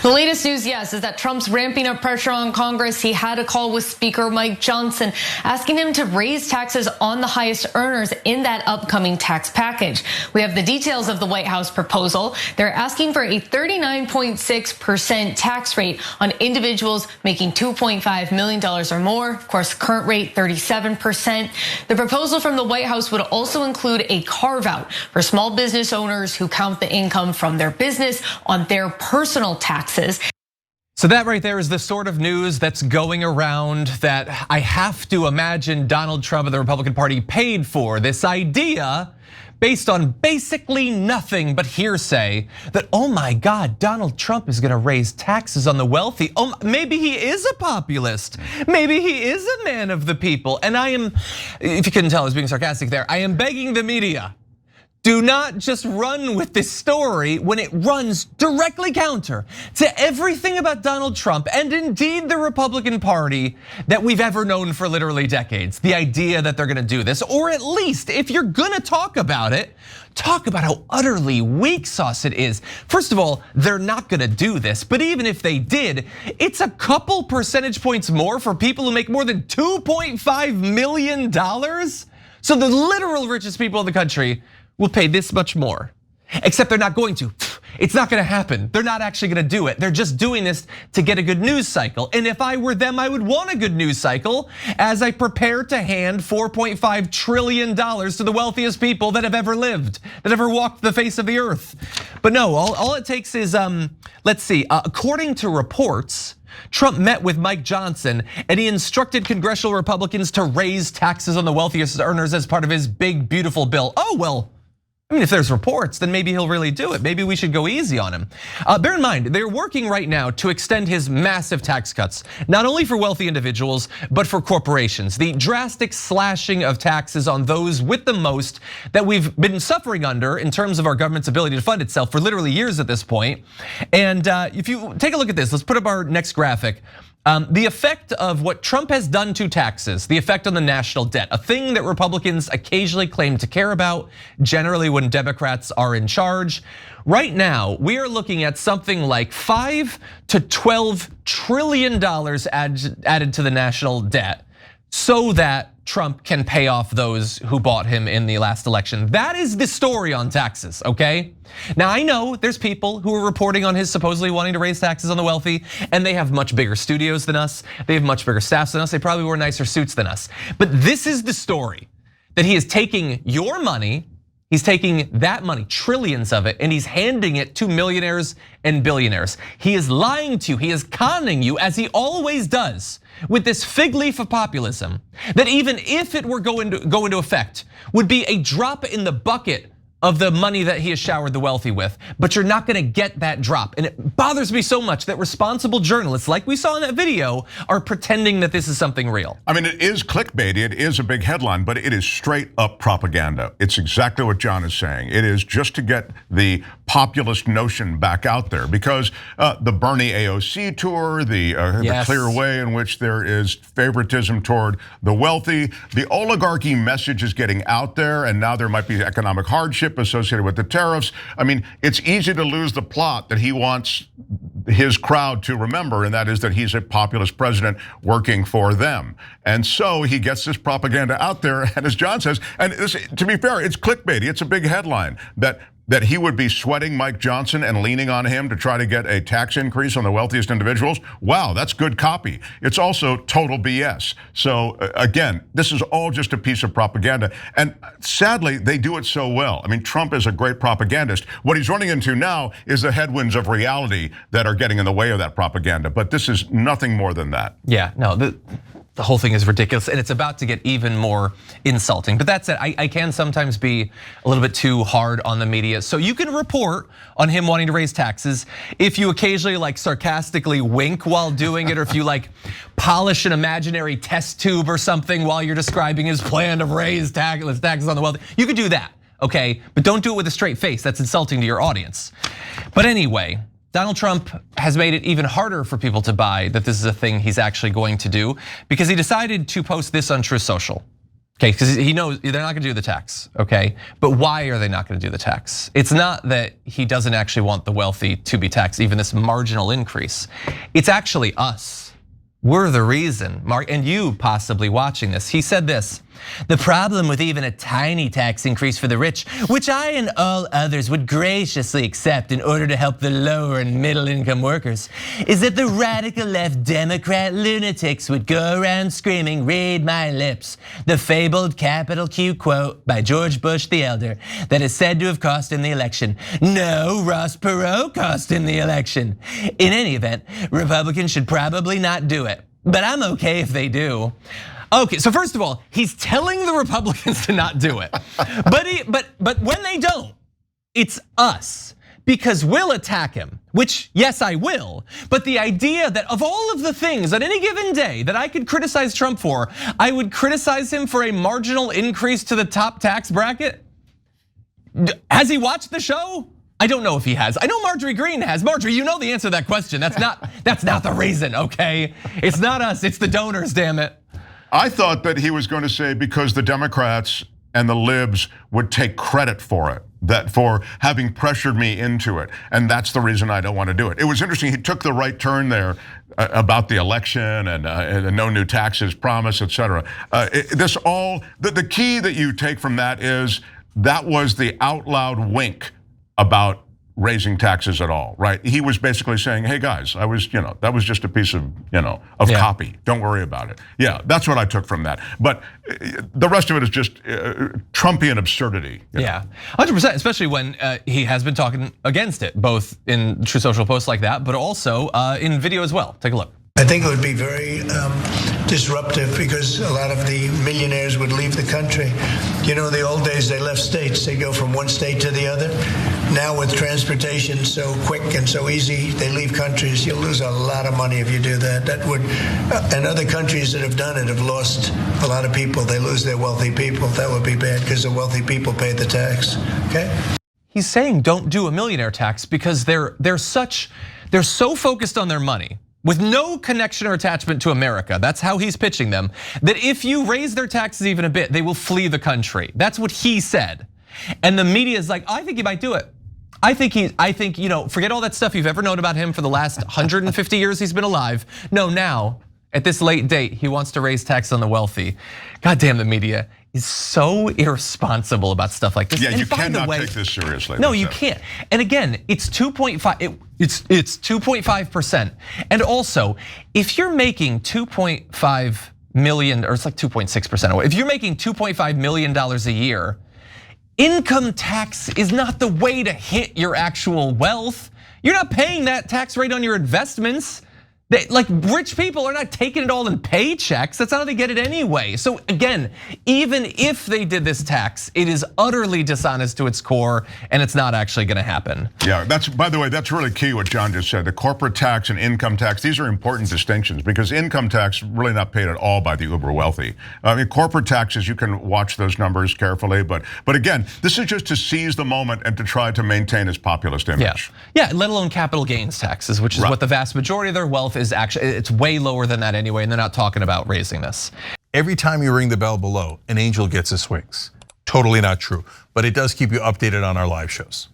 The latest news, yes, is that Trump's ramping up pressure on Congress. He had a call with Speaker Mike Johnson asking him to raise taxes on the highest earners in that upcoming tax package. We have the details of the White House proposal. They're asking for a 39.6% tax rate on individuals making $2.5 million or more. Of course, current rate 37%. The proposal from the White House would also include a carve-out for small business owners who count the income from their business on their personal taxes. So that right there is the sort of news that's going around that I have to imagine Donald Trump and the Republican Party paid for. This idea based on basically nothing but hearsay that, oh my God, Donald Trump is gonna raise taxes on the wealthy. Oh, maybe he is a populist. Maybe he is a man of the people. And I am, if you couldn't tell I was being sarcastic there, I am begging the media, do not just run with this story when it runs directly counter to everything about Donald Trump and indeed the Republican Party that we've ever known for literally decades. The idea that they're gonna do this, or at least if you're gonna talk about it, talk about how utterly weak sauce it is. First of all, they're not gonna do this, but even if they did, it's a couple percentage points more for people who make more than $2.5 million. So the literal richest people in the country will pay this much more, except they're not going to. It's not gonna happen. They're not actually gonna do it. They're just doing this to get a good news cycle. And if I were them, I would want a good news cycle as I prepare to hand $4.5 trillion to the wealthiest people that have ever lived, that ever walked the face of the earth. But no, all it takes is, let's see, according to reports, Trump met with Mike Johnson and he instructed congressional Republicans to raise taxes on the wealthiest earners as part of his big, beautiful bill. Oh, well, I mean, if there's reports, then maybe he'll really do it. Maybe we should go easy on him. Bear in mind, they're working right now to extend his massive tax cuts, not only for wealthy individuals, but for corporations. The drastic slashing of taxes on those with the most that we've been suffering under in terms of our government's ability to fund itself for literally years at this point. And if you take a look at this, let's put up our next graphic. The effect of what Trump has done to taxes, the effect on the national debt, a thing that Republicans occasionally claim to care about, generally when Democrats are in charge. Right now, we are looking at something like $5 to $12 trillion added to the national debt so that Trump can pay off those who bought him in the last election. That is the story on taxes, okay? Now I know there's people who are reporting on his supposedly wanting to raise taxes on the wealthy, and they have much bigger studios than us. They have much bigger staffs than us. They probably wear nicer suits than us. But this is the story, that he is taking your money, he's taking that money, trillions of it, and he's handing it to millionaires and billionaires. He is lying to you, he is conning you, as he always does, with this fig leaf of populism, that even if it were go into effect, would be a drop in the bucket of the money that he has showered the wealthy with, but you're not gonna get that drop. And it bothers me so much that responsible journalists, like we saw in that video, are pretending that this is something real. I mean, it is clickbait, it is a big headline, but it is straight up propaganda. It's exactly what John is saying. It is just to get the populist notion back out there, because the Bernie AOC tour, the clear way in which there is favoritism toward the wealthy, the oligarchy message is getting out there, and now there might be economic hardship associated with the tariffs. I mean, it's easy to lose the plot that he wants his crowd to remember, and that is that he's a populist president working for them. And so he gets this propaganda out there, and as John says, and this, to be fair, it's clickbait. It's a big headline that he would be sweating Mike Johnson and leaning on him to try to get a tax increase on the wealthiest individuals. Wow, that's good copy. It's also total BS. So again, this is all just a piece of propaganda. And sadly, they do it so well. I mean, Trump is a great propagandist. What he's running into now is the headwinds of reality that are getting in the way of that propaganda. But this is nothing more than that. Yeah, no, the whole thing is ridiculous, and it's about to get even more insulting. But that said, I can sometimes be a little bit too hard on the media. So you can report on him wanting to raise taxes if you occasionally like sarcastically wink while doing it, or if you like polish an imaginary test tube or something while you're describing his plan to raise taxes on the wealthy. You could do that, okay? But don't do it with a straight face. That's insulting to your audience. But anyway, Donald Trump has made it even harder for people to buy that this is a thing he's actually going to do, because he decided to post this on Truth Social. Okay, because he knows they're not gonna do the tax, okay? But why are they not gonna do the tax? It's not that he doesn't actually want the wealthy to be taxed, even this marginal increase. It's actually us. We're the reason, Mark, and you possibly watching this. He said this: the problem with even a tiny tax increase for the rich, which I and all others would graciously accept in order to help the lower and middle income workers, is that the radical left Democrat lunatics would go around screaming, "Read my lips," the fabled capital Q quote by George Bush the Elder that is said to have cost him the election. No, Ross Perot cost him the election. In any event, Republicans should probably not do it, but I'm okay if they do. Okay, so first of all, he's telling the Republicans to not do it. But when they don't, it's us, because we'll attack him, which yes, I will. But the idea that of all of the things on any given day that I could criticize Trump for, I would criticize him for a marginal increase to the top tax bracket. Has he watched the show? I don't know if he has. I know Marjorie Greene has. Marjorie, you know the answer to that question. That's not the reason, okay? It's not us, it's the donors, damn it. I thought that he was going to say because the Democrats and the libs would take credit for it, that for having pressured me into it, and that's the reason I don't want to do it. It was interesting, he took the right turn there about the election and no new taxes promise, et cetera. The key that you take from that is that was the out loud wink about raising taxes at all, right? He was basically saying, hey guys, that was just a piece of copy. Don't worry about it. Yeah, that's what I took from that. But the rest of it is just Trumpian absurdity. Yeah, 100%, especially when he has been talking against it, both in True Social posts like that, but also in video as well. Take a look. I think it would be very disruptive because a lot of the millionaires would leave the country. You know, in the old days, they left states. They go from one state to the other. Now with transportation so quick and so easy, they leave countries. You'll lose a lot of money if you do that. That would, and other countries that have done it have lost a lot of people. They lose their wealthy people. That would be bad because the wealthy people pay the tax, okay? He's saying don't do a millionaire tax because they're so focused on their money, with no connection or attachment to America. That's how he's pitching them, that if you raise their taxes even a bit, they will flee the country. That's what he said. And the media is like, I think he might do it. I think forget all that stuff you've ever known about him for the last 150 years he's been alive. No, now, at this late date, he wants to raise taxes on the wealthy. God damn, the media is so irresponsible about stuff like this. Yeah, you cannot take this seriously. No, you can't. And again, it's 2.5. It's 2.5%. And also, if you're making 2.5 million, or it's like 2.6%. If you're making $2.5 million a year, income tax is not the way to hit your actual wealth. You're not paying that tax rate on your investments. Like rich people are not taking it all in paychecks. That's not how they get it anyway. So again, even if they did this tax, it is utterly dishonest to its core, and it's not actually going to happen. Yeah, by the way, that's really key what John just said. The corporate tax and income tax, these are important distinctions because income tax really not paid at all by the uber wealthy. I mean, corporate taxes, you can watch those numbers carefully, but again, this is just to seize the moment and to try to maintain its populist image. Yeah, let alone capital gains taxes, which is what the vast majority of their wealth is actually, it's way lower than that anyway, and they're not talking about raising this. Every time you ring the bell below, an angel gets his wings. Totally not true, but it does keep you updated on our live shows.